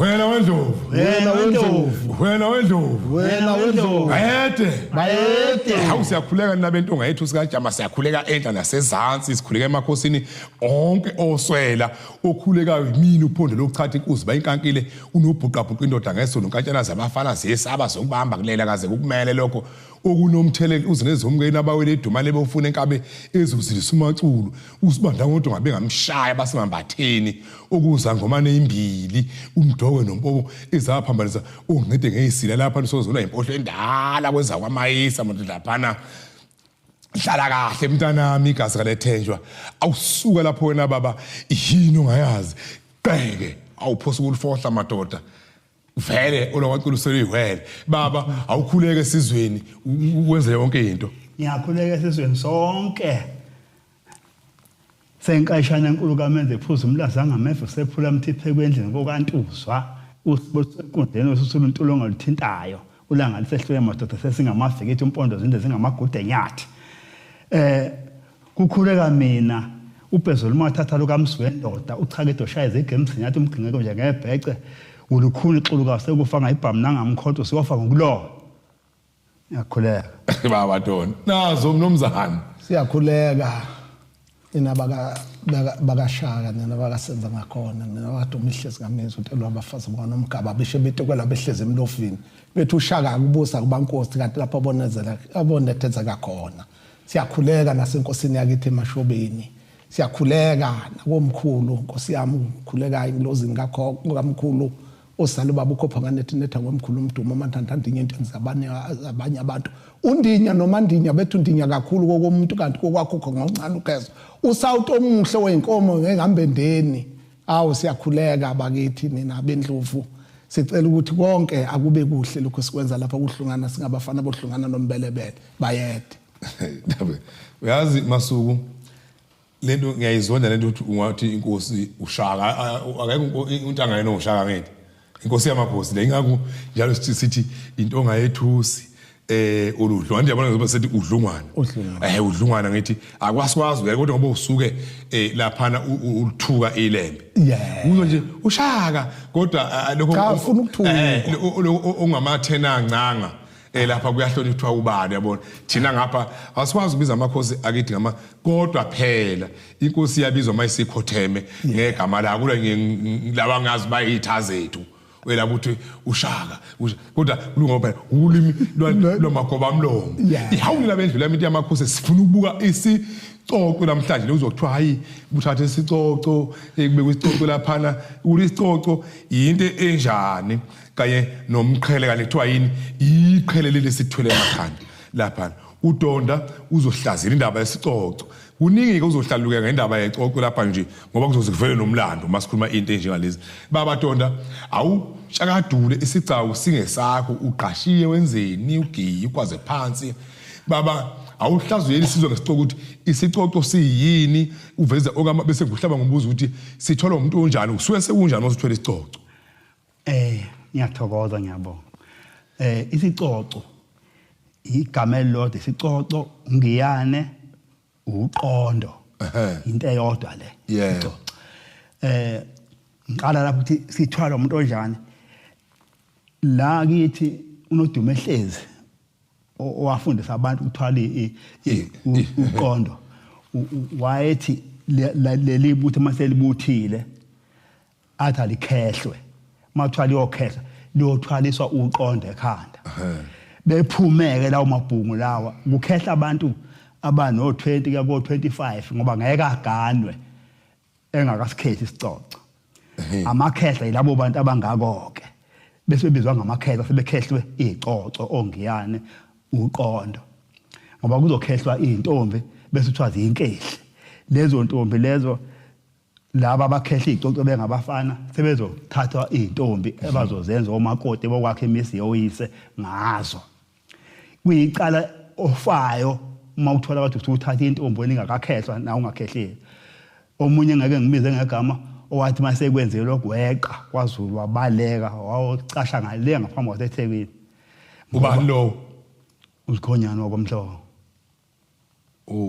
wena wendlovu bayede hawu siyakhuleka nabantu ongayethu sikajama siyakhuleka enhla nasezantsi sikhuleka emakhosini onke oswela okhulekayo yimini uphondo lokuchatha inkuzi bayinkankile unobhuqabhuqa indoda ngesono nkantshana zabafana ziyesaba zokubamba kulela kaze kukumele lokho okunomthelelo uzinezomngeni abawele edumane bofuna enkabe ezozilisa umaculo usibanda ngodwa ngabe ngamshaya basemambatheni okuza ngomane imbili umdoko nompopo ezaphambanisa ungincede ngeyisila lapha sozona impohlo endala kwenza kwamayisa manje laphana hlala kahle mntanami igazi kalethenjwa awusuka lapho wena baba yini ongayazi qeke awuphosa ukulifohla madoda vele olawaquluselwe ihwele baba awukhuleke esizweni ukwenza yonke into ngiyakhuleka esizweni sonke senkayishana enkulu kaMenze ephuza umlazi angameva sephula umthiphe kwendlini kokantuzwa usenkundleni usulu untulongo luthintayo ulanga lisehlwe madoda sesingamaviki ethi umpondo zinde zingamagude enyathi kukhuleka mina ubhezo lumathatha lokamswendoda uchake doshaye zegemsi nyathi umgcingeko nje ngebhece ulukhuni ixuluka sekufanga ibhamu nangamkhonto siyofa ngokulo yakhuleka baba Ntoni nazo mnomzana siyakhuleka baka nina bakasenza ngakhona nina badomihle singamezwe utelwa abafazi banomgaba beshe betekwela behleze emlofini bethu ushaka kubusa kubankosi kanti lapho abonetheza kakhona siyakhuleka nasenkosini yakithi emashobeni siyakhuleka nakomkhulu nkosi yami ukukhuleka ingilozini kamkhulu osalo baba ukhopha nganethinetha ngomkhulu umdumo amantantandinye into abanye abantu undinya noma ndinya bethu ndinya kakhulu kokomuntu kanti kokwakho ngoncane ugezo usawuto omuhle weinkomo ngehambendeni awu siyakhuleka bakithi nina bendlovu sicela ukuthi konke akube kuhle lokho sikwenza lapha kuhlungana singabafana bohlungana nombelebele bayede uyazi Masuku lento ngiyayizonda lento ukuthi ungathi inkosi ushaka akekho untanga yena ushaka ngithi inkosi yamakhosi le ingakho njalo sithi intonga yethusi oludlwana nje yabona sithi udlungwana udlungwana ngithi akwaswazi kodwa ngoba usuke laphana ulithuka ilembe uzo nje ushaka kodwa lokho afuna ukuthuka ongamathena ancanga lapha kuyahlonishwa ubani yabona thina ngapha asikwazi ukubiza amakhosi akithi ngama kodwa phela inkosi yabizwa mayisikhotheme ngegama la kula laba ngazi bayitha zethu wela ukuthi ushaka kodwa kulungoba ulimi lwamagoba mlomo ihawula bendlula imithi yamakhosi sifuna ukubuka isicoco namhlanje uzokuthiwa hayi uthathe isicoco ekubekwe isicoco laphana isicoco into enjani kanye nomqhele kale kuthiwa yini iqhele leli sithwele emakhanda lapha uDonda uzohlazela indaba yesicoco kuningi ke uzohlaluka ngendaba yecoco lapha nje ngoba kuzoze kuvele nomlando masikhuluma into enjengalezi baba Donda awushakadule isigcawu singesakho uqashiye wenzeni ugiyi kwaze phansi baba awuhlazuyeli sizwe ngesicoco ukuthi isicoco siyini uveze okama bese kuhlaba ngombuzo ukuthi sithola umuntu onjani usuke sekunjani masithwele isicoco ngiyathokoza ngiyabonga isicoco igama elilodwa isicoco ngiyane uqondo into eyodwa le icoco ngiqala lapho ukuthi sithwala umuntu onjani la kithi unodumo ehlezi owafundisa abantu ukuthwala uqondo wayethi leli butho maselibuthile athi alikhehlwe mathwala yokhehla liyothwaliswa uqondo ekhanda bephumeke lawo mabhungu lawa kukhehla abantu abano 20 kuya ko 25 ngoba ngeke aganwe engakasikhethi isicoco amakhehla yilabo bantu abangakoke bese bezwa ngamakhehla sebekhehlwe icoco ongiyane uqondo ngoba kuzokhehlwa intombi bese kuthiwa zinkehli lezo ntombi lezo laba abakhehla icoco bengabafana sebezothathwa intombi ebazozenza omakoti bokwakhe imisi yoyise ngazo kuyicala ofayo uma uthola ukuthi uthatha intombi engakakhehlwa na ungakhehleli omunye ngeke ngimize ngegama owathi mase kwenzeke lokweqa kwaZulu wabaleka wawucasha ngale ngaphambi kwaseThekwini ubani lo uzikhonyana wakomhlobo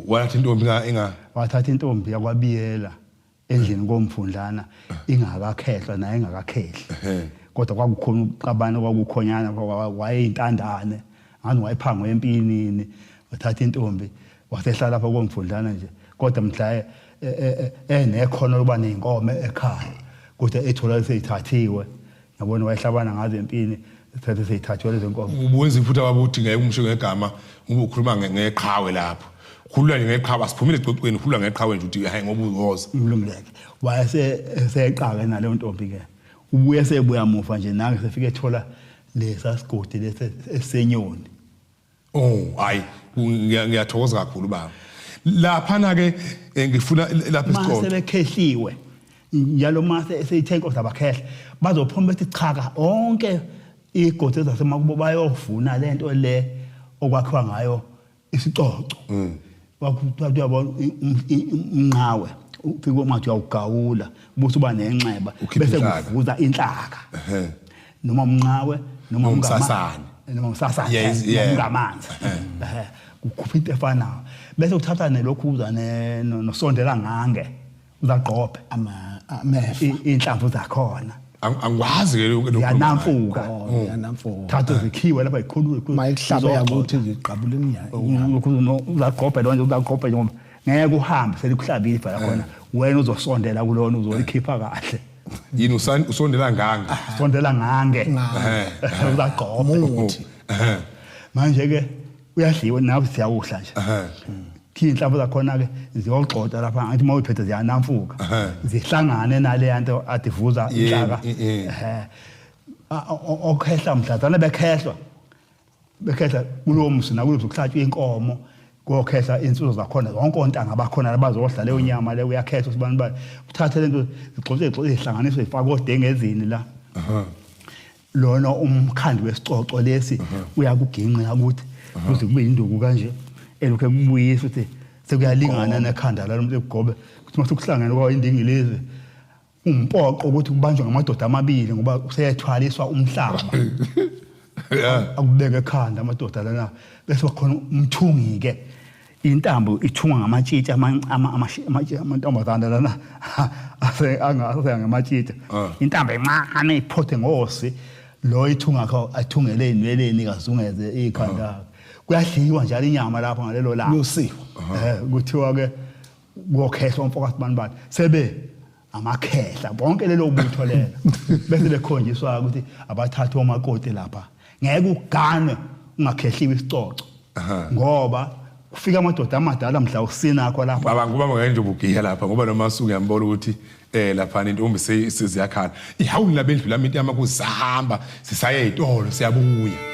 wathi intombi wathatha intombi yakwabiyela endlini komfundlana ingakakhehlwa naye engakakhehli kodwa kwakukhona uqabane kwakukhonyana wayeyintandane ngathi wayephangwe empini wathatha intombi wasehlala lapha komfundlana nje kodwa mhla enekhono loba nenkomo ekhaya kodwa ethola seyithathiwe yabona wayehlabana ngazo empini ethathe seyithathiwe lezo nkomo ubuwenza iphutha babuthi ngeke umsho ngegama ube ukhuluma ngeqhawe lapho khulula ngeqhawe asiphumile ecocweni khulula ngeqhawe nje uthi hayi ngoba uzoza umlungileke wayeseqaka naleyo ntombi ke ubuye sebuya muva nje nange sefike ethola lesa sigodi lesi esenyoni hayi ngiyathokoza kakhulu baba lapha na ke ngifuna lapha isixoxo mase bekhehliwe njalo mase eseyithenko zabakhehla bazophuma bethi chaka onke igodi zasemakubo bayovuna lento le okwakhiwa ngayo isixoxo wakuthatha yabona umnqawe ufike umathi uyawugawula bose uba nenxeba bese kuvuza inhlaka noma umnqawe noma umsasane noma umsasane ngamanzi kukhupha into efanayo bese uthatha nelokhuza nosondela ngange uzaqophe amefa inhlamvu zakhona angikwazi ke lokho yanamfuka thatha zikhiwe lapha ikhulule mayihlaba yakuthi ngiqabula iminyaka uzaqophe lonje uzaqophe nje ngeke uhambe selikuhlabile ibhala khona wena uzosondela kulona uzolikhipha kahle yini usondela ngange sondela ngange uzaqopha umuthi manje ke uyadliwa nawe siyawuhla nje inhlamvu zakhona ke ziyogxota lapha ngathi mawuphethe ziyanamfuka zihlangane nale nto adivuza inhlaka okhehla mhlazana bekhehla kulowo msina kulo kuhlatshwa inkomo kokhehla insizwa zakhona zonke ontanga bakhona abazodla leyo nyama le uyakhehla sibani ba uthathe lento zigxothe ihlanganiswe ifakwe odengezini la lona umkhandi wesicoco lesi uyakuginqa ukuthi kuze kube induku kanje elokho kubuyisa ukuthi sekuyalingana nekhanda la lomuntu egobe kuthi mase kuhlangene kwa indingilizi umpoqo ukuthi kubanjwe ngamadoda amabili ngoba useyethwaliswa umhlaba akubeka ekhanda amadoda lana bese bakhona umthungi ke intambo ithungwa ngamatshitshi amantombazana lana angase ngamatshitshi intambo encane iphothe ngosi lo ithunga kho athungele inweleni kazungeze ikhanda kuyadliwa njalo inyama lapha ngalelo langa yosiho kuthiwa ke kokhehla umfokasi banibani sebe amakhehla bonke lelo butho lelo bese bekhonjiswa ukuthi abathatha omakoti lapha ngeke ugane ungakhehliwe isicoco ngoba kufika amadoda amadala mhla usina akho lapha baba ngoba ngenje ubugiya lapha ngoba noma suku ngiyambona ukuthi lapha intombi seziyakhala ihawuni labendlu lami into yamakhosi sahamba sisaye ezitolo siyabuya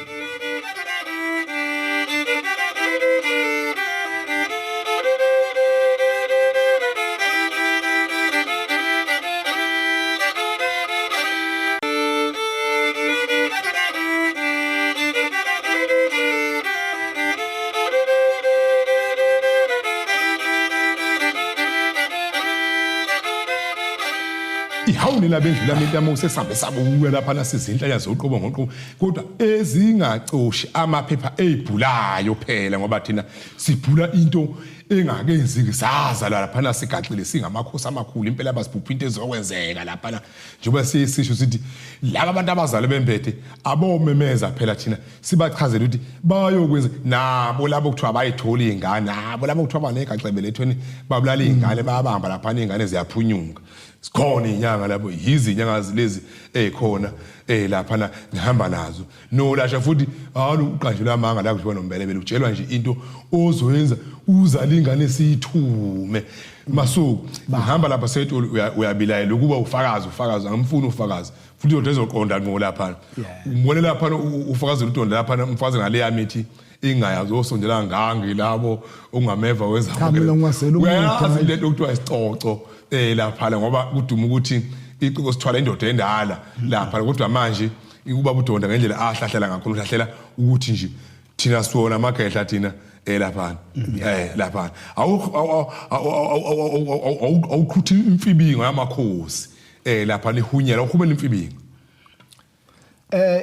ihawuni labendlu lami into yami usesambe sabuya lapha nasizinhlaya zoqobo ngoqobo kodwa ezingacoshi amaphepha ezibhulayo phela ngoba thina sibhula into engakenziki saza lapha nasigaxile singamakhosi amakhulu impela basibhupha into ezokwenzeka lapha njengoba sisho sithi laba abantu abazali bembethe abomemeza phela thina sibachazela ukuthi bayokwenza nabo labo kuthiwa bayithola izingane nabo labo kuthiwa banegaxebele ethweni babulala izingane bayabamba lapha izingane ziyaphunyuka sikhona inyanga lapho izinyanga lezi ekhona lapha ngihamba nazo no lasha futhi uqanjela amanga la kuthiwa nombelebele utshelwa nje into ozoyenza uzalingane esithume masuku ngihamba lapha sethu uyabilayela ukuba ufakazi angimfuni ufakazi futhi into ezoqonda ngo lapha umbone lapha ufakazi utonda lapha umfazi ngale yamithi ingayazi osondela ngangi labo ungameva wenza uyazi lento kuthiwa isicoco lapha ngoba kuduma ukuthi iciko sithwala indoda endala lapha kodwa manje ukuba budonda ngendlela ahlahlela ngakhona uhlahlela ukuthi nje thina siwona amagehla thina lapha lapha awuqhuthi imfibingo yamakhosi lapha lihunyela ukhubela imfibingo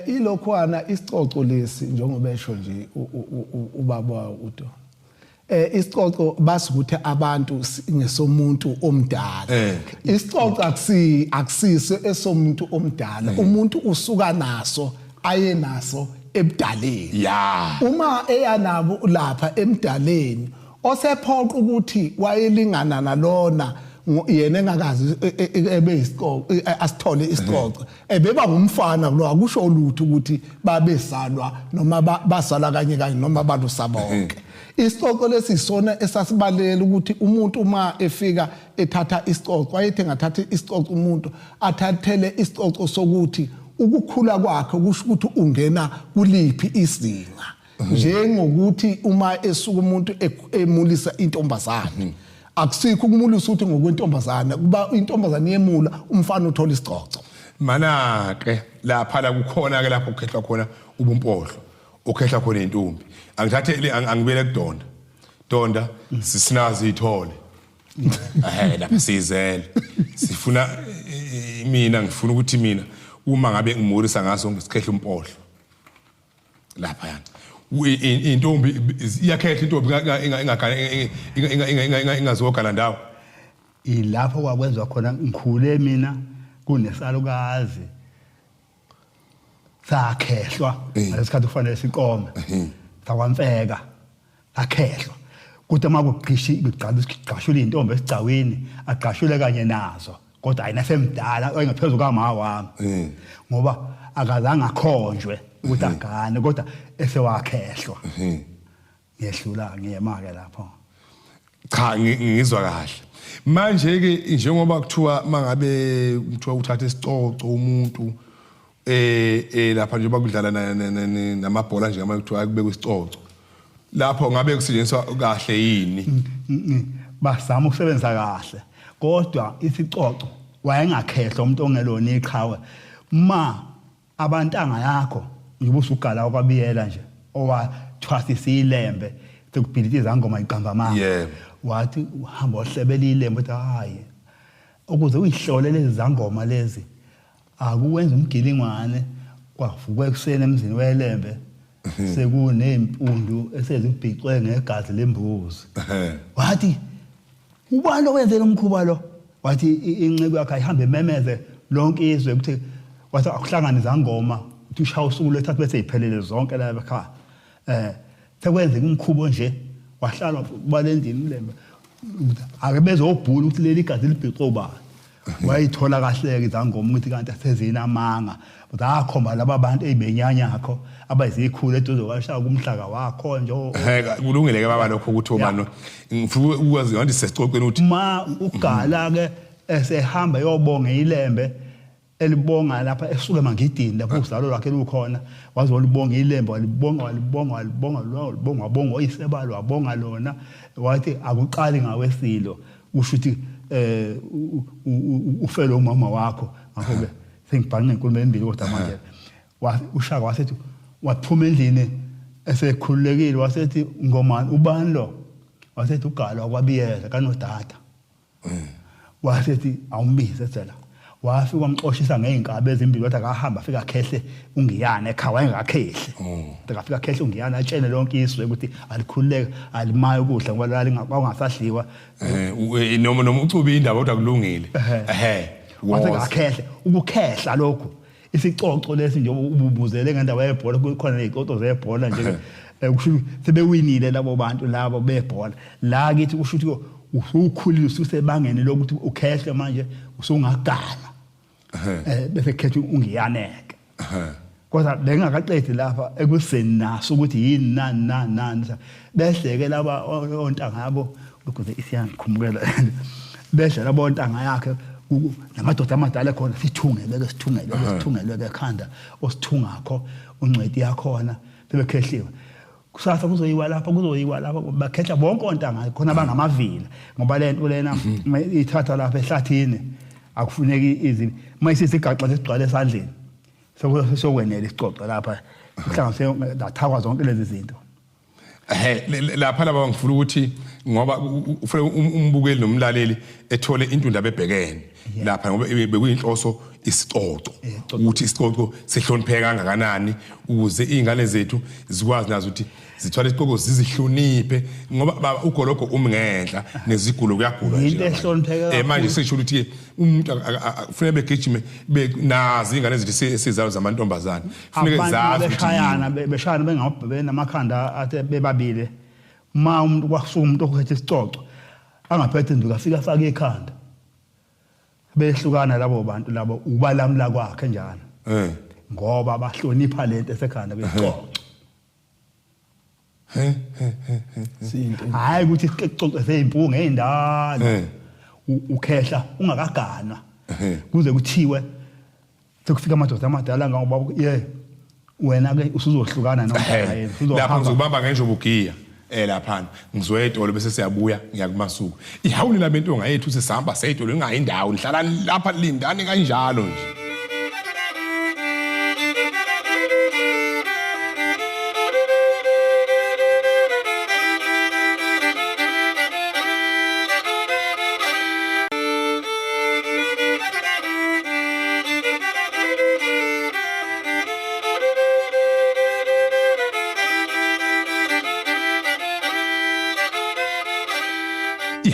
ilokhwana isicoco lesi njengoba esho nje ubaba uDo isicoco basukuthi abantu ngesomuntu omdala isicoco akusise esomuntu omdala umuntu usuka naso aye naso ebudaleni ya uma eyanabo lapha emdaleni osephoqa ukuthi wayelingana nalona yena engakazi ebe isicoco asithole isicoco ebeba ngumfana lo akusho lutho ukuthi babesalwa noma basala kanye noma balusa bonke isicoco lesisona esasibalela ukuthi umuntu uma efika ethatha isicoco wayethe ngathatha isicoco umuntu athathele isicoco sokuthi ukukhula kwakhe kusho ukuthi ungena kuliphi izinga njengokuthi uma esuka umuntu emulisa intombazane akusikho ukumulisa ukuthi ngokwentombazana kuba intombazane yemula umfana uthola isicoco mana ke lapha la kukhona ke lapho ukhehlwa khona ubumpohlo ukhehla khona intombi angithathe angibele kudonda donda sisinazi ithole lapha sizele sifuna mina ngifuna ukuthi mina uma ngabe ngimurisa ngaso ngisikhehla umpohlo lapha yana intombi iyakhehla intombi ingazogala ndawo ilapho kwakwenziwa khona ngikhule mina kunesalukazi sakhehlwa ngesikhathi kufanele siqome sakwamfeka akhehlwa kuthi makuqashula intombi esigcawini aqashule kanye nazo kodwa ayinasemdala engaphezulu kama wami ngoba akazange akhonjwe ukuthi agane kodwa esewakhehlwa ngehlula ngiyemake lapho cha ngizwa kahle manje ke njengoba kuthiwa mangabe kuthiwa uthatha isicoco umuntu lapha nje bakudlala namabhola nje ngama kuthiwa kubekwe isicoco lapho ngabe kusetshenziswa kahle yini basama ukusebenza kahle kodwa isicoco wayengakhehlwa umuntu ongelona iqhawe ma abantanga yakho ngibe usugala kwabiyela nje owathwasisa ilembe sekubhilita izangoma iqamba amanga wathi uhamba ohlebela ilembe uthi hayi ukuze uyihlole lezi zangoma lezi akuwenza umgilingwane kwavuka ekuseni emzini welembe sekunempundu esezibhicwe ngegazi lembuzi wathi ubani owenzela umkhuba lo wathi incebe yakhe ayihambe memeze lonke izwe ukuthi wathi akuhlangana izangoma uthi ushaya usuku lethathu bese iphelele zonke la ekhaya sekwenzeka umkhubo nje wahlala balendini lembe ake bezobhula ukuthi leli gazi libhicwe ubani wayithola kahle ke izangoma ukuthi kanti asezina amanga zakhomba laba bantu ezibenyanya yakho abayizikhulu eduze kwashaya kumhlaka wakho nje kulungile ke baba lokho ukuthi obani ngifuna ukwazi ngithi sesicocweni ukuthi ma ugala ke esehamba yobonga ilembe elibonga lapha esuke mangidini lapho uzalo lakhe lukhona wazolibonga ilembe walibonga oyisebalo wabonga lona wathi akuqali ngawesilo usho ukuthi ufelo umama wakho ngakho ke sengibhanga inkulumo embili kodwa manje ushaka wasethi waphuma endlini esekhululekile wasethi ngomani ubani lo wasethi ugala kwabiyela kanodada wasethi awumbize thela wafika wamxoshisa ngeinkabe ezimbili wathi akahamba afika khehle ungiyana ekhaya wayengakhehle akafika khehle ungiyana atshene lonke izwe ukuthi alikhululeka alimaye ukudla ngoba lali ngasasadliwa noma ucubi indaba kodwa kulungile wathi akhehle ukukhehla lokho isicoco lesi nje ububuzele ngendawo yebhola kukhona nezicoco zebhola nje kusho sebewinile labo bantu labo bebhola la kithi kusho ukuthi usukhulile usebangene lokuthi ukhehle manje usungagana bese khetha ungiyaneke kodwa bengakaqedi lapha ekuseni naso ukuthi yini nani behleke laba ontanga yabo ukuze isiyangikhumukela behle laba ontanga yakhe namadoda amadala khona sithungelwe ekhanda osithungakho uncwedi yakhona sebekhehliwe kusasa kuzoyiwa lapha bakhehla bonke ontanga khona abangamavila ngoba lento lena ithatha lapha ehlathini akufuneki izini mayisisigaxa sesigcwala esandleni sokwenela isicoco lapha mhlawumbe lathakwa zonke lezi zinto lapha laba ngifuna ukuthi ngoba ufuna umbukeli nomlaleli ethole intunda bebhekene lapha ngoba bekuyinhloso isicoco ukuthi isicoco sehlonipheka kangakanani ukuze izingane zethu zikwazi nazo ukuthi zithwala isiqoko zizihloniphe ngoba ugologo umngenhla nezigulo kuyagulwa Into ehlonipheke manje sisho ukuthi umuntu kufanele begijime nazi ingane ezithi sizalo zamantombazana kufanele zazi beshayana bengabhebeni namakhanda athe bebabili uma umuntu kwasuka umuntu okhethe isicoco angaphethe nduka afika afake ikhanda behlukana labo bantu labo ubalamla kwakhe njalo ngoba bahlonipha lento esekhanda besicoco hayi ukuthi isicoco seyimpungu ngeyindala ukhehla ungakaganwa kuze kuthiwe sekufika amadoda amadala ngoba wena ke usuzohlukana nomntana lapha ngizobamba ngenjobo ugiya lapha ngizoya etolo bese siyabuya ngiyakumasuku ihawuni labentonga yethu sisihamba seyitolo ingayindawo lihlala lapha lindane kanjalo nje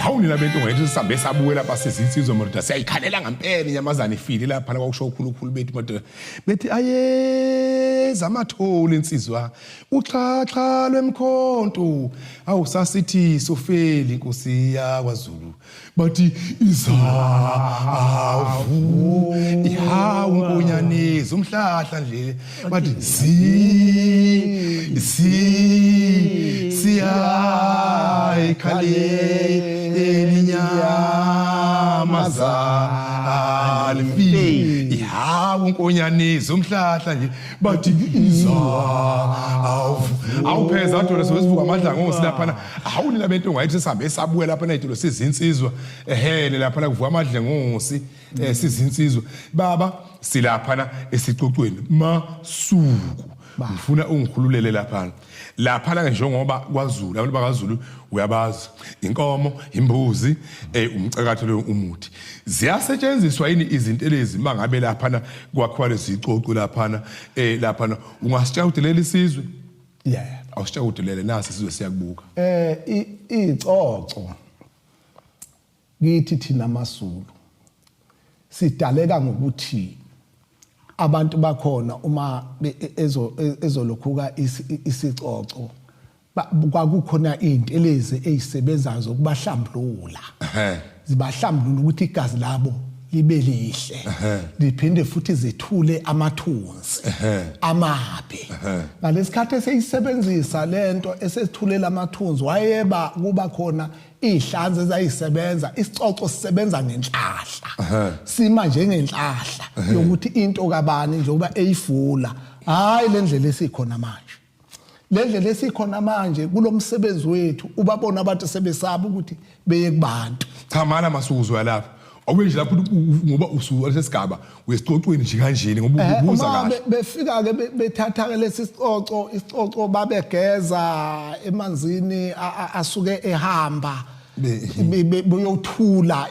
ihawuni labentonga yethu sisambe sabuye lapha sizinsizwa madoda siyayikhalela ngempela inyamazana ifile lapha kwakusho ukhulukhulu bethu madoda bethi ayeza amathole insizwa uxhaxha lwemkhonto awusasithi sofeli inkosi yakwaZulu bathi izavu ihawu nkonyanezi umhlahla nje bathi siya khale elinyamazana mfile ihawu nkonyanezi umhlahla nje bathi izavu awupheza athola sivuka amadla ngosilapha awuni labentonga yethu sihambe sabuye lapha nayitolo sizinsizwa lapha kuvuka amadla ngosi sizinsizwa baba silapha esicocweni masuku ngifuna ungikhululele lapha la njengoba kwaZulu abantu bakaZulu uyabazi inkomo imbuzi umcakatho lo umuthi ziyasetshenziswa yini izinto lezi mangabe lapha kwakhiwa lezicoco lapha ungasitshawudelela isizwe awusitshawudelele nasi sizwe siyakubuka icoco ngithi thina maSulu sidaleka ngokuthi abantu bakhona uma ezolokhuka isicoco kwakukhona into lezi ezisebenzayo zokubahlambulula zibahlambulula ukuthi igazi labo libe lihle liphinde futhi zethule amathunzi amabi ngalesikhathi eseyisebenzisa lento esithulela amathunzi wayeba kuba khona ihlanze ezayisebenza isicoco sisebenza ngenhlahla sima njengenhlahla yokuthi into kabani njengoba eyifula hayi lendlela esikhona manje lendlela esikhona manje kulomsebenzi wethu ubabona abantu sebesaba ukuthi beye kubantu cha mana masukuzwa lapha awubenje lapho ngoba usuku lesigaba uyesicocweni nje kanjeni ngoba ubuza kahle befika ke bethatha ke lesi isicoco babegeza emanzini asuke ehamba beyothula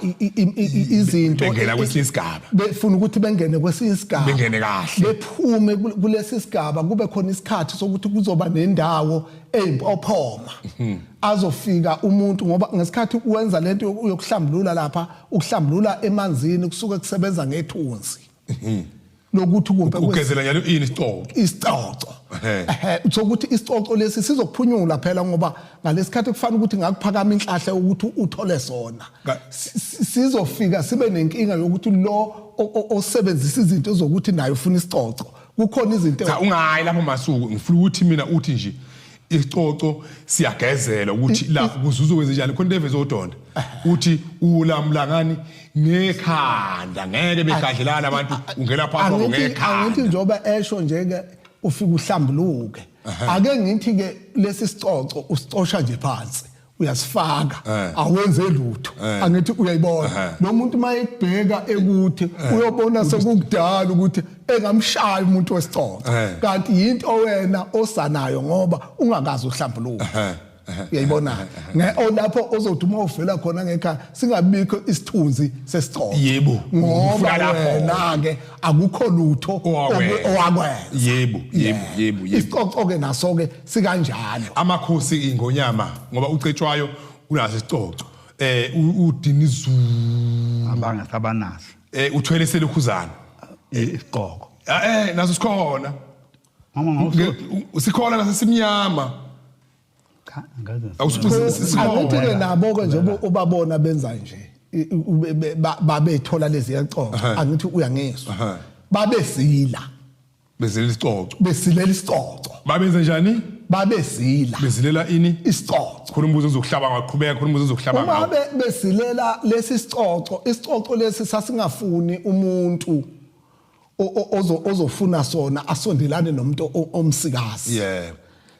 izinto bengena kwesinye isigaba befuna ukuthi bengene kwesinye isigaba bengene kahle bephume kulesi isigaba kube khona isikhathi sokuthi kuzoba nendawo eyimpophoma azofika umuntu ngoba ngesikhathi uwenza lento yokuhlambulula lapha ukuhlambulula emanzini kusuke kusebenza ngethunzi lokuthi kumbe ugezela njalo ini isicoco sokuthi isicoco lesi sizophunyula phela ngoba ngalesikhathi kufanele ukuthi ngakuphakama inhlahla ukuthi uthole sona sizofika sibe nenkinga yokuthi lo osebenzisa izinto zokuthi nayo ufuna isicoco kukhona izinto cha ungayi lapho masuku ngifuna ukuthi mina uthi nje isicoco siyagezela ukuthi la kuzuzo kwenze njalo khona into evezodonda uthi ulamlangani ngekhanda ngeke begadlelana abantu ungena phakathi ngekhanda angithi njoba esho nje ke ufika uhlambuluke ake ngithi ke lesi sicoco usicosha nje phansi uyasifaka awenze lutho angithi uyayibona nomuntu mayebheka ekuthi uyobona sekukudala ukuthi engamshaya umuntu wesicoco kanti into wena osanayo ngoba ungakazi uhlambuluka uyayibona lapho ozothi uma uvela khona ngekhaya singabikho isithunzi sesicoco Yebo. ngoba lapho ke akukho lutho owakwenza Yebo. isicoco ke naso ke sikanjalo Amakhosi ingonyama ngoba ucetshwayo unaso isicoco. Udinizu abangasabanaso uthwele selukhuzana. isiqoko Naso sikhona. mama ngawuso Sikhona nasesimnyama. Akuthi nabo ke nje ubabona benza nje babethola lezi yacoco angithi uyangizwa babesila Bezilela isicoco. besilela isicoco Babenza njani? babesila Bezilela ini? isicoco Khona umbuzo uzokuhlaba ngaqhubeka khona umbuzo uzokuhlaba uma ngawo. besilela lesi isicoco lesi sasingafuni umuntu ozofuna sona asondelane nomuntu omsikazi Yeah.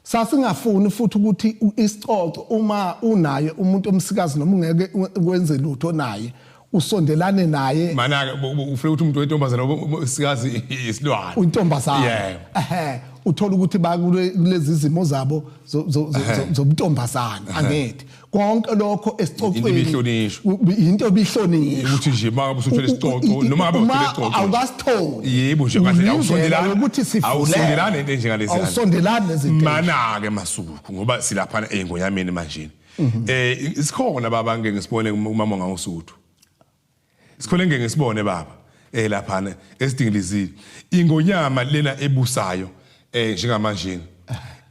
sasingafuni futhi ukuthi isicoco uma unaye umuntu omsikazi noma ungeke wenze lutho naye usondelane naye Mana ke ufike uthi umuntu wentombazana osikazi isilwane. untombazana uthola ukuthi bakulezi izimo zabo zobuntombazana angithi konke lokho esicocweni into ebihlonishwa ukuthi nje manje usuthwele isicoco noma ngabe uthwele isicoco awukasitholi yebo nje kahle awusondelane ukuthi awusondelane into njengalezi awusondelane nezinto mana ke masuku ngoba silapha engonyameni manje isikhona baba ngeke ngisibone umama ngawusuthu sikhole ngeke ngisibone baba lapha esidingilizile ingonyama lena ebusayo njengamanje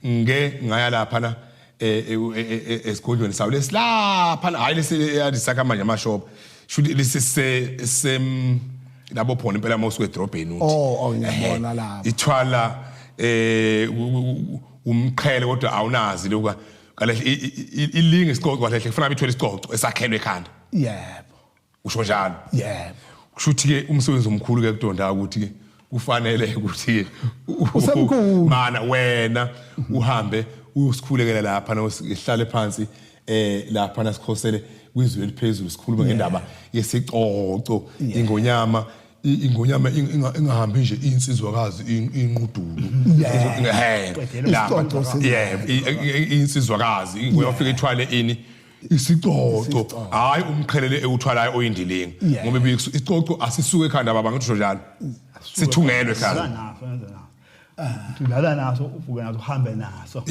ngaya lapha esigodlweni sawo lesilapha hayi lesiyadisaka manje amashop should lese labo phone impela mawusuke edrobheni uthi ngiyabona lapha ithwala umqhele kodwa awunazi lokho kale ilinge isicoco kwahle kufanele ithwele isicoco esakhelwe ekhanda yebo usho njalo yebo kushuthi ke umsebenzi omkhulu ke kudonda ukuthi ke kufanele ukuthi usemkhulu mana wena uhambe uyosikhulekela lapha nosihlale phansi lapha nasikhosele kwizwe eliphezulu sikhuluma ngendaba yesicoco ingonyama ingahambi nje insizwakazi inqudulu lapha insizwakazi ingonyama ufike ithwale ini isicoco hayi umqhelele ewuthwalayo oyindilinga ngoba isicoco asisuke ekhanda baba ngisho njalo sithungelwe ekhanda Tulala naso uvuke naso uhambe naso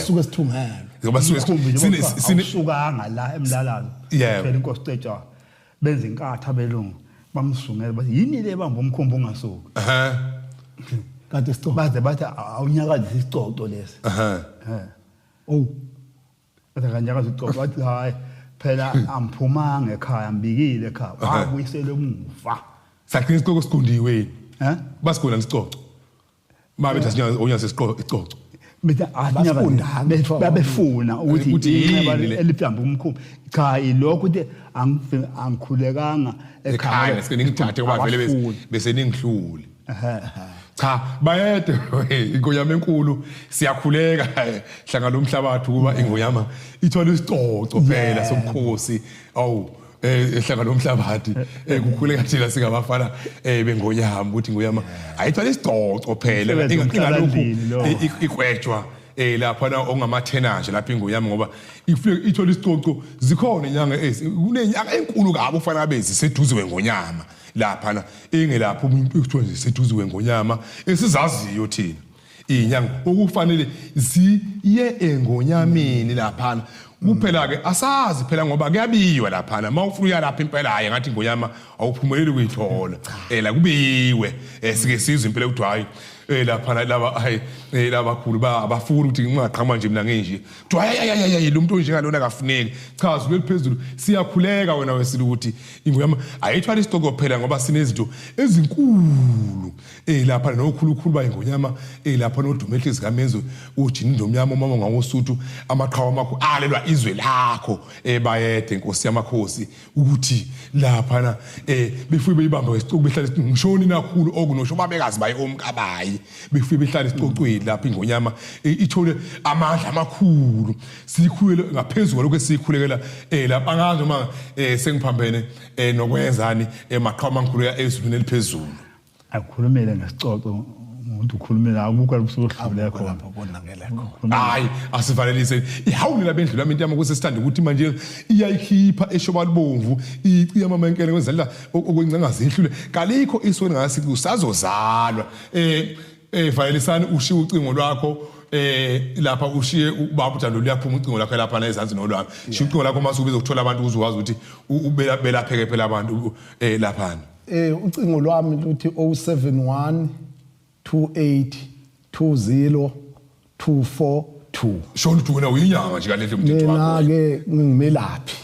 suke sithungele ngoba sukanga la emlalazo phela inkosi Cetshwayo benza inkatha belungu bamsungela bathi yini le bamba umkhumbi ungasuki kanti isicoco baze bathi awunyakazisa isicoco lesi bathi kanyakaza isicoco bathi hayi phela amphumanga ekhaya ambikile ekhaya wabuyisela emuva sakhe isicoco sigundiwe basigona isicoco mabe thasinya onyase isicoco bethu babefuna ukuthi inxeba elihlamba umkhumbi cha ilokho ukuthi angikhulekanga ekhaya seningithathe ngoba vele bese ningihlule cha bayede ingonyama enkulu siyakhuleka hlanga lomhlabathi kuba ingonyama ithola isicoco phela somkhosi ehlanga lomhlabathi kukhuleka thina singabafana bengonyama ukuthi ingonyama ayithola isicoco phela ingalokhu ikwetshwa lapha na ongamathenana nje lapha ingonyama ngoba ifike ithola isicoco zikhona inyanga kunenyanga enkulu kabi ufana bezi seduze wengonyama lapha na engelapha umuntu ekuthiwa nje seduze wengonyama esizaziyo thina inyanga okufanele ziye engonyameni lapha kuphela ke asazi phela ngoba kuyabiwa lapha mawufuna uya lapha impela hayi ngathi ingonyama awuphumeleli ukuyithola la kubiwe sike sizwe impela ukuthi hayi lapha laba hayi labakhulu abafuna ukuthi ngingaqhama nje mina ngenje kuthi hayi lo muntu onjengalona akafuneki chaza leliphezulu siyakhuleka wena wesile ukuthi ingonyama ayithwala isicoco phela ngoba sinezinto ezinkulu lapha nokhulukhulu ba ingonyama lapha nodumehle zikamenzo ujini ndomnyama umama ngawosuthu amaqhawe amakho alelwa izwe lakho bayede inkosi yamakhosi ukuthi lapha na befike beyibamba isicoco behlala ngishoni nakhulu okunosho babekazi baye omkabayi befike behlala isicocweni lapha ingonyama ithole amandla amakhulu sikhulele ngaphezulu kwalokho esikhulekela lapha angazi uma sengiphambene nokwenzani emaqhawe amakhulu ezulwini eliphezulu akukhulumele ngesicoco umuntu ukhulumela akukho ubusuhlule khona lapho konakele khona hayi asivalelise ihawuni labendlu lami into yamakuse sithanda ukuthi manje iyayikhipha eshoba libomvu iciya amamenkele kwenzela okwencangazi ihlule kalikho isweni ngasithi usazozalwa valelisani ushiye ucingo lwakho lapha ushiye ubaba uthando liyaphuma ucingo lakho lapha na ezansi nolwami shiya ucingo lakho mase ubiza ukuthola abantu uzokwazi ukuthi ubelapheke phela abantu lapha ucingo lwami luthi 071 28 20 242 shona ukuthi wena uyinyanga nje kanhle umthetho wakho mina ke ngimelaphi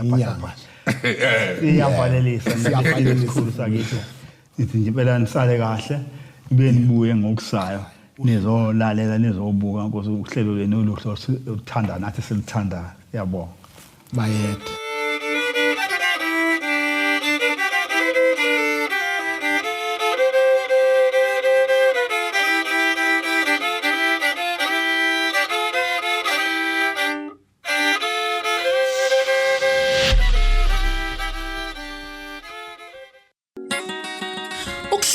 inyanga iyavalelisa isikhulu sakithi sithi nje phela nisale kahle ibe nibuye ngokusayo nizolalela nizobuka nkosi uhlelo lenu oluhlo uthanda nathi silithanda yabonga bayethe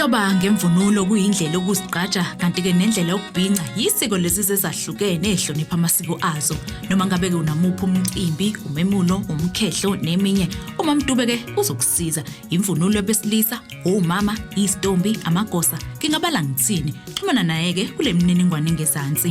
Ukuhloba ngemvunulo kuyindlela okuzigqaja kanti ke nendlela yokubhinqa yisiko lezizwe ezahlukene ehlonipha amasiko azo noma ngabe ke unamuphi umcimbi umemulo umkhehlo neminye uma mdube ke uzokusiza imvunulo besilisa omama istombi amagosa ngingabala ngitsini xhumana naye ke kule mininingwane ngezansi